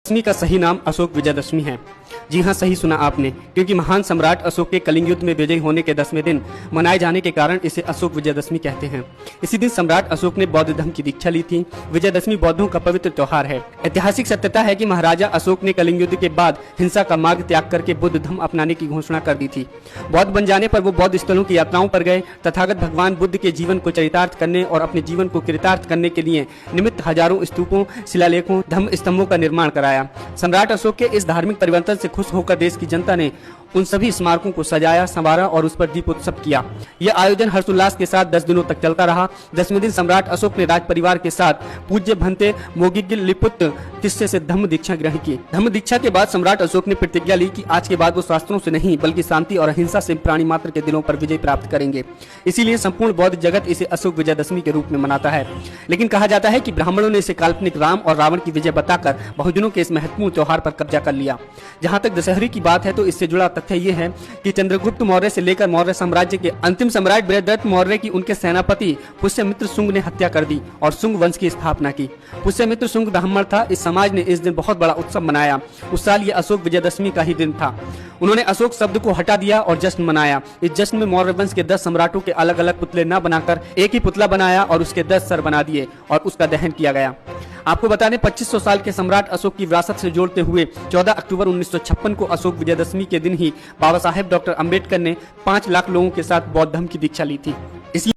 दशमी का सही नाम अशोक विजयदशमी है। जी हाँ, सही सुना आपने, क्योंकि महान सम्राट अशोक के कलिंग युद्ध में विजयी होने के 10वें दिन मनाए जाने के कारण इसे अशोक विजयदशमी कहते हैं। इसी दिन सम्राट अशोक ने बौद्ध धर्म की दीक्षा ली थी। विजयदशमी बौद्धों का पवित्र त्योहार है। ऐतिहासिक सत्यता है कि महाराजा अशोक ने कलिंग युद्ध के बाद हिंसा का मार्ग त्याग करके बुद्ध धर्म अपनाने की घोषणा कर दी थी। बौद्ध बन जाने पर वो बौद्ध स्थलों की यात्राओं पर गए। तथागत भगवान बुद्ध के जीवन को चरितार्थ करने और अपने जीवन को कृतार्थ करने के लिए निमित्त हजारों स्तूपों, शिलालेखों, धम्म स्तंभों का निर्माण कराया। सम्राट अशोक के इस धार्मिक परिवर्तन से खुश होकर देश की जनता ने उन सभी स्मारकों को सजाया, संवारा और उस पर दीपोत्सव किया। यह आयोजन हर्षोल्लास के साथ 10 दिनों तक चलता रहा। 10वें दिन सम्राट अशोक ने राज परिवार के साथ पूज्य भंते मोगिगिलपुत्र तिस्से से धम्म दीक्षा ग्रहण की। धम्म दीक्षा के बाद सम्राट अशोक ने प्रतिज्ञा ली कि आज के बाद वो शास्त्रों से नहीं बल्कि शांति और अहिंसा से प्राणी मात्र के दिलों पर विजय प्राप्त करेंगे। इसीलिए संपूर्ण बौद्ध जगत इसे अशोक विजयदशमी के रूप में मनाता है। लेकिन कहा जाता है कि ब्राह्मणों ने इसे काल्पनिक राम और रावण की विजय बताकर बहुजनों के इस महत्वपूर्ण त्योहार पर कब्जा कर लिया। जहाँ तक दशहरे की बात है तो इससे जुड़ा तथ्य ये है कि चंद्रगुप्त मौर्य से लेकर मौर्य साम्राज्य के अंतिम सम्राट बृहद्रथ मौर्य की उनके सेनापति पुष्यमित्र शुंग ने हत्या कर दी और शुंग वंश की स्थापना की। पुष्यमित्र शुंग ब्राह्मण था। इस समाज ने इस दिन बहुत बड़ा उत्सव मनाया। उस साल ये अशोक विजयदशमी का ही दिन था। उन्होंने अशोक शब्द को हटा दिया और जश्न मनाया। इस जश्न में मौर्य वंश के 10 सम्राटों के अलग अलग पुतले न बनाकर एक ही पुतला बनाया और उसके 10 सर बना दिए और उसका दहन किया गया। आपको बता दें, 2500 साल के सम्राट अशोक की विरासत से जोड़ते हुए 14 अक्टूबर 1956 को अशोक विजयदशमी के दिन ही बाबा साहेब डॉक्टर अंबेडकर ने 5 लाख लोगों के साथ बौद्ध धर्म की दीक्षा ली थी। इसलिए